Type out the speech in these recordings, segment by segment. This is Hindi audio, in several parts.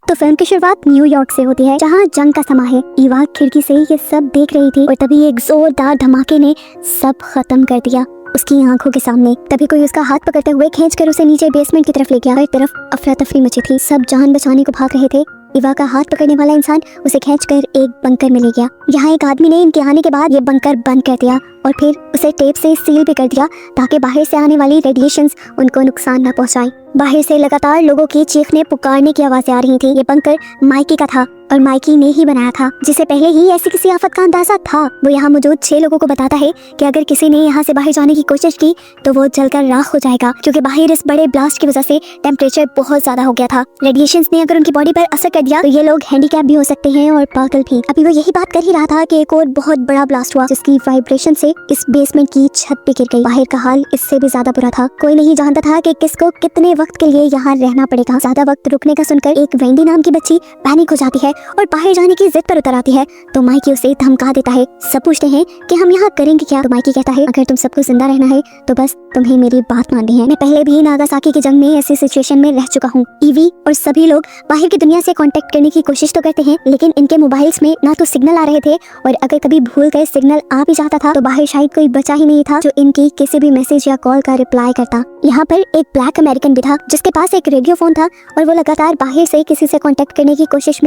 तो फिल्म की शुरुआत न्यूयॉर्क से होती है, जहाँ जंग का समा है। ईवा खिड़की से ये सब देख रही थी और तभी एक जोरदार धमाके ने सब खत्म कर दिया उसकी आंखों के सामने। तभी कोई उसका हाथ पकड़ते हुए खींचकर उसे नीचे बेसमेंट की तरफ ले गया। हर तरफ अफरा तफरी मची थी, सब जान बचाने को भाग रहे थे। ईवा का हाथ पकड़ने वाला इंसान उसे खींचकर एक बंकर में ले गया। यहाँ एक आदमी ने इनके आने के बाद ये बंकर बंद कर दिया और फिर उसे टेप से सील भी कर दिया ताकि बाहर से आने वाली रेडिएशंस उनको नुकसान न पहुंचाएं। बाहर से लगातार लोगों की चीखने पुकारने की आवाजें आ रही थी। ये बंकर माइकी का था और माइकी ने ही बनाया था, जिसे पहले ही ऐसी किसी आफत का अंदाजा था। वो यहाँ मौजूद 6 लोगों को बताता है कि अगर किसी ने यहाँ से बाहर जाने की कोशिश की तो वो जलकर राख हो जाएगा, क्योंकि बाहर इस बड़े ब्लास्ट की वजह से टेम्परेचर बहुत ज्यादा हो गया था। रेडिएशंस ने अगर उनकी बॉडी पर असर कर दिया तो ये लोग हैंडीकैप भी हो सकते हैं और पागल भी। अभी वो यही बात कर ही रहा था कि एक और बहुत बड़ा ब्लास्ट हुआ, जिसकी वाइब्रेशन से इस बेसमेंट की छत पे गिर गई। बाहर का हाल इससे भी ज्यादा बुरा था। कोई नहीं जानता था कि किसको कितने वक्त के लिए यहाँ रहना पड़ेगा। ज्यादा वक्त रुकने का सुनकर एक वेंडी नाम की बच्ची पैनिक हो जाती है और बाहर जाने की जिद पर उतर आती है। तो माइकी उसे धमका देता है। सब पूछते हैं कि हम यहाँ करेंगे क्या। तो माइकी कहता है, अगर तुम सबको जिंदा रहना है तो बस तुम्हें मेरी बात माननी है। मैं पहले भी नागासाकी की जंग में ऐसी सिचुएशन में रह चुका हूँ। ईवी और सभी लोग बाहर की दुनिया से कांटेक्ट करने की कोशिश तो करते हैं, लेकिन इनके मोबाइल्स में ना तो सिग्नल आ रहे थे और अगर कभी भूल कर सिग्नल आ भी जाता था तो बाहर शायद कोई बचा ही नहीं था जो इनकी किसी भी मैसेज या कॉल का रिप्लाई करता। यहाँ पर एक ब्लैक अमेरिकन भी था जिसके पास एक रेडियो फोन था और वो लगातार बाहर से किसी से कांटेक्ट करने की कोशिश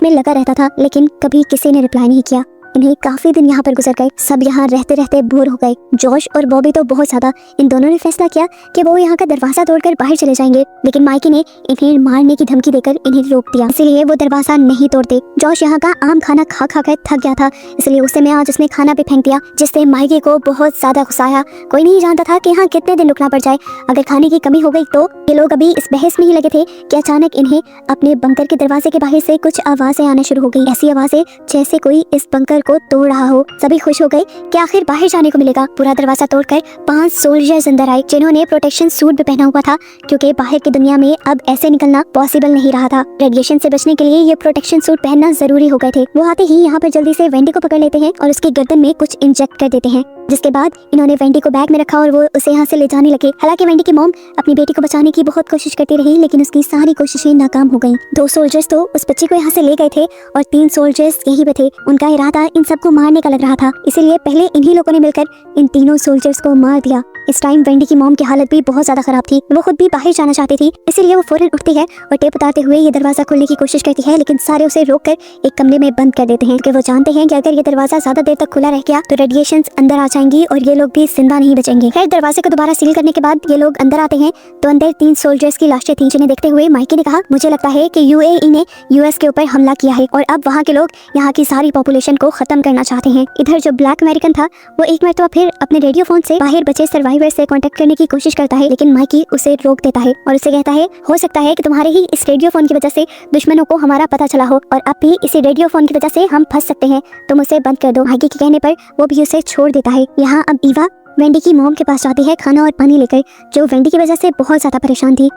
में लगा रहता था, लेकिन कभी किसी ने रिप्लाई नहीं किया। इन्हें काफी दिन यहाँ पर गुजर गए। सब यहाँ रहते रहते बोर हो गए। जॉश और बॉबी तो बहुत ज्यादा। इन दोनों ने फैसला किया कि वो यहाँ का दरवाजा तोड़कर बाहर चले जाएंगे, लेकिन माइकी ने इन्हें मारने की धमकी देकर इन्हें रोक दिया, इसलिए वो दरवाजा नहीं तोड़ते। जॉश यहाँ का आम खाना खा खा कर थक गया था, इसलिए उस समय आज उसने खाना भी फेंक दिया, जिससे माइकी को बहुत ज्यादा गुस्सा आया। कोई नहीं जानता था कि यहाँ कितने दिन रुकना पड़ जाए। अगर खाने की कमी हो गई तो ये लोग अभी इस बहस में ही लगे थे कि अचानक इन्हें अपने बंकर के दरवाजे के बाहर से कुछ आवाजें आना शुरू हो गई। ऐसी आवाजें जैसे कोई इस बंकर को तोड़ रहा हो। सभी खुश हो गए कि आखिर बाहर जाने को मिलेगा। पूरा दरवाजा तोड़कर 5 सोल्जर्स अंदर आए, जिन्होंने प्रोटेक्शन सूट भी पहना हुआ था, क्योंकि बाहर की दुनिया में अब ऐसे निकलना पॉसिबल नहीं रहा था। रेडिएशन से बचने के लिए ये प्रोटेक्शन सूट पहनना जरूरी हो गए थे। वो आते ही यहाँ पर जल्दी से वेंडी को पकड़ लेते हैं और उसकी गर्दन में कुछ इंजेक्ट कर देते हैं, जिसके बाद इन्होंने वेंडी को बैग में रखा और वो उसे यहाँ से ले जाने लगे। हालांकि वेंडी की मॉम अपनी बेटी को बचाने की बहुत कोशिश करती रही, लेकिन उसकी सारी कोशिशें नाकाम हो गईं। 2 सोल्जर्स तो उस बच्ची को यहाँ से ले गए थे और 3 सोल्जर्स यहीं पे थे। उनका इरादा इन सबको मारने का लग रहा था, इसीलिए पहले इन्हीं लोगों ने मिलकर इन तीनों सोल्जर्स को मार दिया। इस टाइम वेंडी की मॉम की हालत भी बहुत ज्यादा खराब थी। वो खुद भी बाहर जाना चाहती थी, इसीलिए वो फौरन उठती है और टेप उतारते हुए ये दरवाजा खोलने की कोशिश करती है, लेकिन सारे उसे रोककर एक कमरे में बंद कर देते हैं, क्योंकि वो जानते हैं कि अगर ये दरवाजा ज्यादा देर तक खुला रह गया तो रेडिएशंस अंदर आ जाएंगी और ये लोग भी जिंदा नहीं बचेंगे। खैर, दरवाजे को दोबारा सील करने के बाद ये लोग अंदर आते हैं तो अंदर 3 सोल्जर्स की लाशें थी, जिन्हें देखते हुए माइकी ने कहा, मुझे लगता है कि यूएई ने यूएस के ऊपर हमला किया है और अब वहाँ के लोग यहाँ की सारी पॉपुलेशन को खत्म करना चाहते हैं। इधर जो ब्लैक अमेरिकन था वो एक मरतबा फिर अपने रेडियो फोन से बाहर बचे सर्वाइवर से कांटेक्ट करने की कोशिश करता है, लेकिन माइकी उसे रोक देता है और उसे कहता है, हो सकता है कि तुम्हारे ही इस रेडियो फोन की वजह से दुश्मनों को हमारा पता चला हो और अब भी इसी रेडियो फोन की वजह से हम फंस सकते हैं, तुम उसे बंद कर दो। माइकी के कहने पर वो भी उसे छोड़ देता है। यहाँ अब ईवा वेंडी की मॉम के पास जाती है खाना और पानी लेकर, जो वेंडी की वजह से बहुत ज्यादा परेशान थी।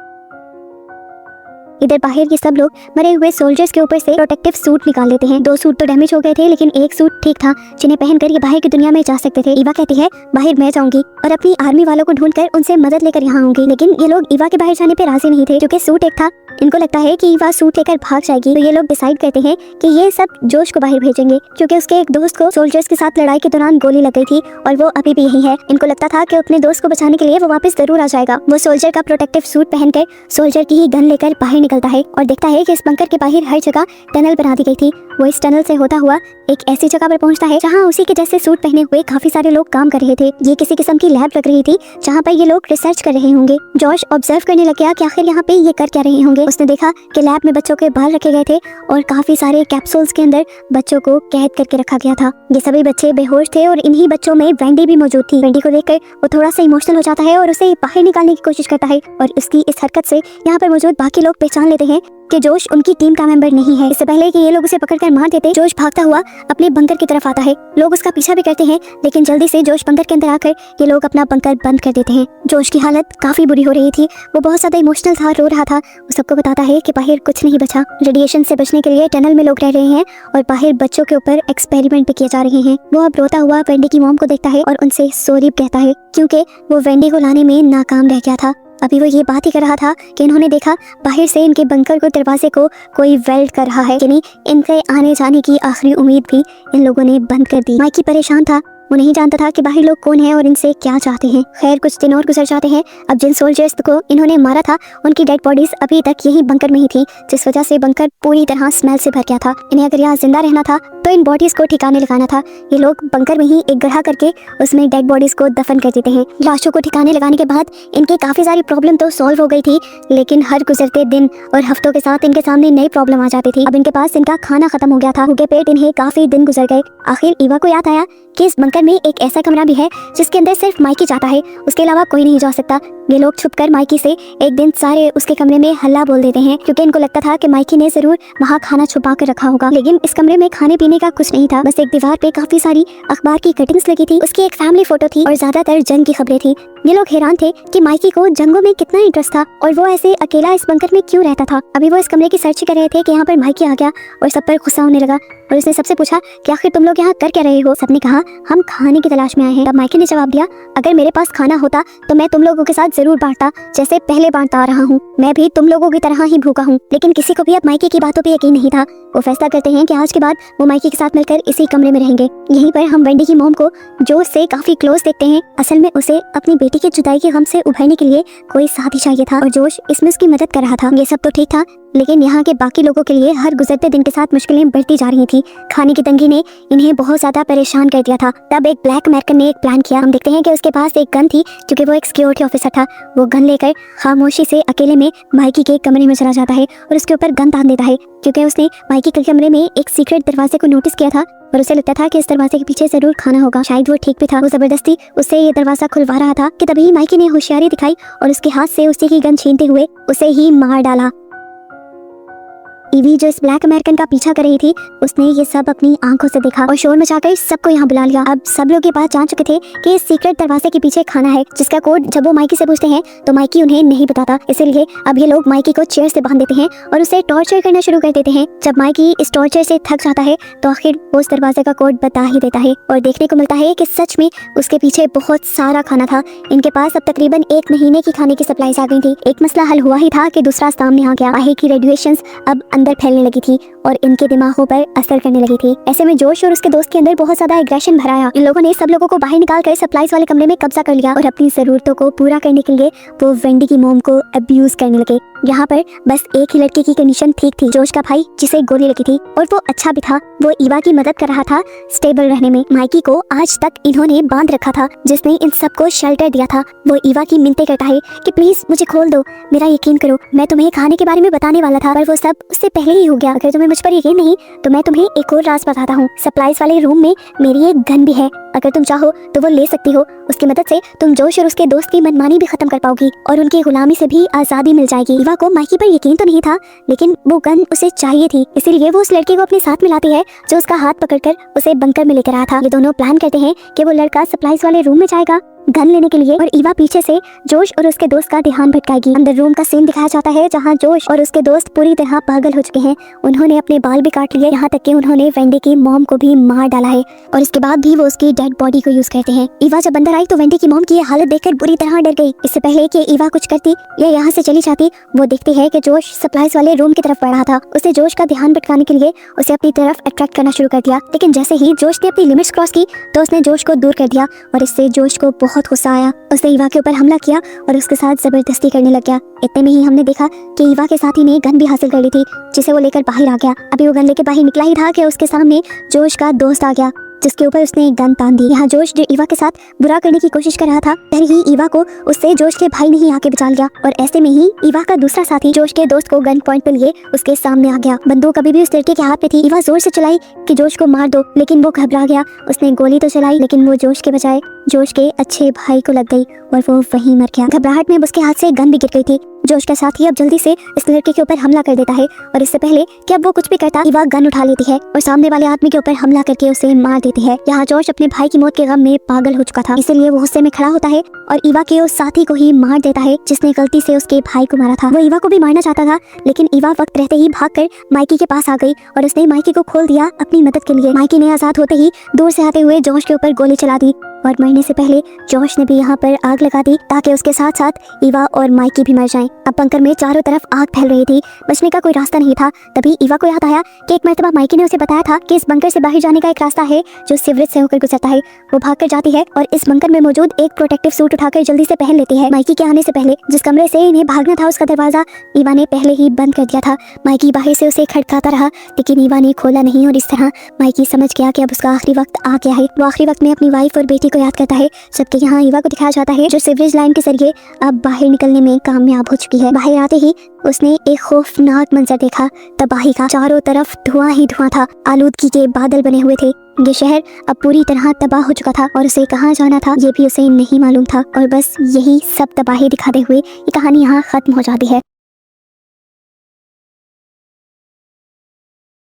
इधर बाहर के सब लोग मरे हुए सोल्जर्स के ऊपर से प्रोटेक्टिव सूट निकाल लेते हैं। 2 सूट तो डैमेज हो गए थे, लेकिन एक सूट ठीक था, जिन्हें पहनकर ये बाहर की दुनिया में जा सकते थे। ईवा कहती है, बाहर मैं जाऊंगी और अपनी आर्मी वालों को ढूंढकर उनसे मदद लेकर यहाँ आऊंगी, लेकिन ये लोग ईवा के बाहर जाने पे राजी नहीं थे, क्योंकि सूट एक था। इनको लगता है कि ईवा सूट लेकर भाग जाएगी, तो ये लोग डिसाइड करते हैं कि ये सब जोश को बाहर भेजेंगे, क्योंकि उसके एक दोस्त को सोल्जर्स के साथ लड़ाई के दौरान गोली लग गई थी और वो अभी भी यही है। इनको लगता था कि अपने दोस्त को बचाने के लिए वो वापस जरूर आ जाएगा। वो सोल्जर का प्रोटेक्टिव सूट पहनकर सोल्जर की ही गन लेकर बाहर निकलता है और देखता है कि इस बंकर के बाहर हर जगह टनल बना दी गई थी। वो इस टनल से होता हुआ एक ऐसी जगह पर पहुंचता है जहां उसी के जैसे सूट पहने हुए काफी सारे लोग काम कर रहे थे। ये किसी किस्म की लैब लग रही थी जहां पर ये लोग रिसर्च कर रहे होंगे। जॉश ऑब्जर्व करने लग गया कि आखिर यहाँ पे ये कर क्या रहे होंगे। उसने देखा कि लैब में बच्चों के बाल रखे गए थे और काफी सारे कैप्सूल्स के अंदर बच्चों को कैद करके रखा गया था। ये सभी बच्चे बेहोश थे और इन्हीं बच्चों में वेंडी भी मौजूद थी। वेंडी को देखकर वो थोड़ा सा इमोशनल हो जाता है और उसे बाहर निकालने की कोशिश करता है और उसकी इस हरकत से यहाँ पर मौजूद बाकी लोग पहचान लेते हैं कि जोश उनकी टीम का मेंबर नहीं है। इससे पहले कि ये लोग उसे पकड़कर मार देते, जोश भागता हुआ अपने बंकर की तरफ आता है। लोग उसका पीछा भी करते हैं, लेकिन जल्दी से जोश बंकर के अंदर आकर ये लोग अपना बंकर बंद कर देते हैं। जोश की हालत काफी बुरी हो रही थी, वो बहुत ज्यादा इमोशनल था, रो रहा था। वो सबको बताता है कि बाहर कुछ नहीं बचा। रेडिएशन से बचने के लिए टनल में लोग रह रहे हैं और बाहर बच्चों के ऊपर एक्सपेरिमेंट भी किए जा रहे हैं। वो अब रोता हुआ वेंडी की मॉम को देखता है और उनसे सॉरी कहता है, क्योंकि वो वेंडी को लाने में नाकाम रह गया था। अभी वो ये बात ही कर रहा था कि इन्होंने देखा बाहर से इनके बंकर को दरवाजे को कोई वेल्ड कर रहा है, यानी इनके आने जाने की आखिरी उम्मीद भी इन लोगों ने बंद कर दी। माइकी परेशान था, वो नहीं जानता था कि बाहर लोग कौन है और इनसे क्या चाहते हैं। खैर कुछ दिन और गुजर जाते हैं। अब जिन सोल्जर्स को इन्होंने मारा था उनकी डेड बॉडीज अभी तक यही बंकर में ही थी, जिस वजह से बंकर पूरी तरह स्मेल से भर गया था। इन्हें अगर यहाँ जिंदा रहना था तो इन बॉडीज को ठिकाने लगाना था। ये लोग बंकर में ही एक गड्ढा करके उसमें डेड बॉडीज को दफन कर देते हैं। लाशों को ठिकाने लगाने के बाद इनकी काफी सारी प्रॉब्लम तो सॉल्व हो गई थी, लेकिन हर गुजरते दिन और हफ्तों के साथ इनके सामने नई प्रॉब्लम आ जाती थी। अब इनके पास इनका खाना खत्म हो गया था, भूखे पेट इन्हें काफी दिन गुजर गए। आखिर ईवा को याद आया कि इस बंकर में एक ऐसा कमरा भी है जिसके अंदर सिर्फ माइकी जाता है, उसके अलावा कोई नहीं जा सकता। ये लोग छुपकर माइकी से एक दिन सारे उसके कमरे में हल्ला बोल देते हैं, क्योंकि इनको लगता था कि माइकी ने जरूर वहाँ खाना छुपा कर रखा होगा। लेकिन इस कमरे में खाने पीने का कुछ नहीं था, बस एक दीवार पे काफी सारी अखबार की कटिंग्स लगी थी, उसकी एक फैमिली फोटो थी और ज्यादातर जंग की खबरें थी। ये लोग हैरान थे कि माइकी को जंगों में कितना इंटरेस्ट था और वो ऐसे अकेला इस बंकर में क्यों रहता था। अभी वो इस कमरे की सर्च कर रहे थे कि यहाँ पर माइकी आ गया और सब पर गुस्सा होने लगा और उसने सबसे पूछा कि आखिर तुम लोग यहाँ कर क्या रहे हो। सबने कहा हम खाने की तलाश में आए हैं। तब माइकी ने जवाब दिया, अगर मेरे पास खाना होता तो मैं तुम लोगों के साथ जरूर बांटता, जैसे पहले बांटता आ रहा हूँ। मैं भी तुम लोगों की तरह ही भूखा हूँ। लेकिन किसी को भी अब माइकी की बातों पे यकीन नहीं था। वो फैसला करते हैं कि आज के बाद वो माइकी के साथ मिलकर इसी कमरे में रहेंगे। यहीं पर हम वेंडी की मॉम को जोश से काफी क्लोज देखते हैं। असल में उसे अपनी बेटी की जुदाई के गम से उभरने के लिए कोई साथी चाहिए था और जोश इसमें उसकी मदद कर रहा था। ये सब तो ठीक था, लेकिन यहाँ के बाकी लोगों के लिए हर गुजरते दिन के साथ मुश्किलें बढ़ती जा रही थी। खाने की तंगी ने इन्हें बहुत ज्यादा परेशान कर दिया था। तब एक ब्लैक अमेरिकन ने एक प्लान किया। हम देखते हैं कि उसके पास एक गन थी, क्योंकि वो एक सिक्योरिटी ऑफिसर था। वो गन लेकर खामोशी से अकेले में माइकी के कमरे में चला जाता है और उसके ऊपर गन तान देता है, क्योंकि उसने माइकी के कमरे में एक सीक्रेट दरवाजे को नोटिस किया था और उसे लगता था कि इस दरवाजे के पीछे जरूर खाना होगा। शायद वो ठीक भी था। वो जबरदस्ती उससे ये दरवाजा खुलवा रहा था कि तभी माइकी ने होशियारी दिखाई और उसके हाथ से उसी की गन छीनते हुए उसे ही मार डाला। ईवी जो इस ब्लैक अमेरिकन का पीछा कर रही थी, उसने ये सब अपनी आंखों से देखा और शोर मचाकर सबको यहाँ बुला लिया। अब सब लोग ये बात जान चुके थे कि इस सीक्रेट दरवाजे के पीछे खाना है, जिसका कोड जब वो माइकी से पूछते हैं तो माइकी उन्हें नहीं बताता। इसीलिए अब ये लोग माइकी को चेयर से बांध देते हैं और उसे टॉर्चर करना शुरू कर देते हैं। जब माइकी इस टॉर्चर से थक जाता है तो आखिर वो उस दरवाजे का कोड बता ही देता है और देखने को मिलता है कि सच में उसके पीछे बहुत सारा खाना था। इनके पास अब तकरीबन 1 महीने की खाने की सप्लाईज आ गई थी। एक मसला हल हुआ ही था कि दूसरा सामने आ गया। बाहर की रेडिएशंस अब अंदर फैलने लगी थी और इनके दिमागों पर असर करने लगी थी। ऐसे में जोश और उसके दोस्त के अंदर बहुत ज्यादा एग्रेशन भरा आया। इन लोगों ने सब लोगों को बाहर निकाल कर सप्लाईज वाले कमरे में कब्जा कर लिया और अपनी जरूरतों को पूरा करने के लिए वो वेंडी की मोम को अब्यूज करने लगे। यहाँ पर बस एक ही लड़के की कंडीशन ठीक थी, जोश का भाई जिसे गोली लगी थी, और वो अच्छा भी था। वो ईवा की मदद कर रहा था स्टेबल रहने में। माइकी को आज तक इन्होंने बांध रखा था, जिसने इन सबको शेल्टर दिया था। वो ईवा की मिन्नतें करता है कि प्लीज मुझे खोल दो, मेरा यकीन करो, मैं तुम्हें खाने के बारे में बताने वाला था, पर वो सब उससे पहले ही हो गया। अगर तुम्हें मुझ पर यकीन नहीं तो मैं तुम्हें एक और राज बताता हूँ। सप्लाईज वाले रूम में मेरी एक गन भी है, अगर तुम चाहो तो वो ले सकती हो। उसकी मदद से तुम जोश और उसके दोस्त की मनमानी भी खत्म कर पाओगी और उनकी गुलामी से भी आजादी मिल जाएगी। ईवा को माइकी पर यकीन तो नहीं था, लेकिन वो गन उसे चाहिए थी, इसीलिए वो उस लड़के को अपने साथ मिलाती है जो उसका हाथ पकड़कर उसे बंकर में लेकर आया था। ये दोनों प्लान करते हैं कि वो लड़का सप्लाईज वाले रूम में जाएगा गन लेने के लिए और ईवा पीछे से जोश और उसके दोस्त का ध्यान भटकाएगी। अंदर रूम का सीन दिखाया जाता है जहाँ जोश और उसके दोस्त पूरी तरह पागल हो चुके हैं। उन्होंने अपने बाल भी काट लिए, यहाँ तक कि उन्होंने वेंडी की मॉम को भी मार डाला है और इसके बाद भी वो उसकी डेड बॉडी को यूज करते हैं। ईवा जब अंदर आई तो वेंडी की मॉम की हालत देखकर बुरी तरह डर गई। इससे पहले कि ईवा कुछ करती या यहाँ से चली जाती, वो देखती है कि जोश सप्लाईज वाले रूम की तरफ बढ़ रहा था। उसे जोश का ध्यान भटकाने के लिए उसे अपनी तरफ अट्रैक्ट करना शुरू कर दिया, लेकिन जैसे ही जोश ने अपनी लिमिट्स क्रॉस की तो उसने जोश को दूर कर दिया और इससे जोश को बहुत गुस्सा आया। उसने ईवा के ऊपर हमला किया और उसके साथ जबरदस्ती करने लग गया। इतने में ही हमने देखा कि ईवा के साथी ने गन भी हासिल कर ली थी, जिसे वो लेकर बाहर आ गया। अभी वो गन लेकर बाहर निकला ही था कि उसके सामने जोश का दोस्त आ गया, जिसके ऊपर उसने एक गन तान दी। यहाँ जोश जो ईवा के साथ बुरा करने की कोशिश कर रहा था, तभी ईवा को उससे जोश के भाई ने ही आके बचा लिया और ऐसे में ही ईवा का दूसरा साथी जोश के दोस्त को गन पॉइंट पे लिए उसके सामने आ गया। बंदूक अभी भी उस लड़के के हाथ पे थी। ईवा जोर से चलाई कि जोश को मार दो, लेकिन वो घबरा गया। उसने गोली तो चलाई, लेकिन वो जोश के बजाय जोश के अच्छे भाई को लग गई और वो वहीं मर गया। घबराहट में उसके हाथ से गन भी गिर गई थी। जोश का साथी अब जल्दी से इस लड़के के ऊपर हमला कर देता है और इससे पहले कि अब वो कुछ भी करता, ईवा गन उठा लेती है और सामने वाले आदमी के ऊपर हमला करके उसे मार देती है। यहाँ जोश अपने भाई की मौत के गम में पागल हो चुका था, इसलिए वो गुस्से में खड़ा होता है और ईवा के उस साथी को ही मार देता है जिसने गलती से उसके भाई को मारा था। वो ईवा को भी मारना चाहता था, लेकिन ईवा वक्त रहते ही भागकर माइकी के पास आ गई और उसने माइकी को खोल दिया अपनी मदद के लिए। माइकी ने आजाद होते ही दूर से आते हुए जोश के ऊपर गोली चला दी और मरने से पहले जॉश ने भी यहाँ पर आग लगा दी ताकि उसके साथ साथ ईवा और माइकी भी मर जाएं। अब बंकर में चारों तरफ आग फैल रही थी, बचने का कोई रास्ता नहीं था। तभी ईवा को याद आया कि एक मर्तबा माइकी ने उसे बताया था कि इस बंकर से बाहर जाने का एक रास्ता है जो सीवरेज से होकर गुजरता है। वो भागकर जाती है और इस बंकर में मौजूद एक प्रोटेक्टिव सूट उठाकर जल्दी से पहन लेती है। माइकी के आने से पहले जिस कमरे से इन्हें भागना था उसका दरवाजा ईवा ने पहले ही बंद कर दिया था। माइकी बाहर से उसे खटखटाता रहा लेकिन ईवा ने खोला नहीं और इस तरह माइकी समझ गया कि अब उसका आखिरी वक्त आ गया है। वो आखिरी वक्त में अपनी वाइफ और बेटी को याद करता है, जबकि यहाँ ईवा को दिखाया जाता है जो सीवरेज लाइन के जरिए अब बाहर निकलने में कामयाब हो चुकी है। बाहर आते ही उसने एक खौफनाक मंजर देखा, तबाही का। चारों तरफ धुआं ही धुआं था, आलूदगी के बादल बने हुए थे। ये शहर अब पूरी तरह तबाह हो चुका था और उसे कहाँ जाना था ये भी उसे नहीं मालूम था। और बस यही सब तबाही दिखाते हुए ये कहानी यहाँ खत्म हो जाती है।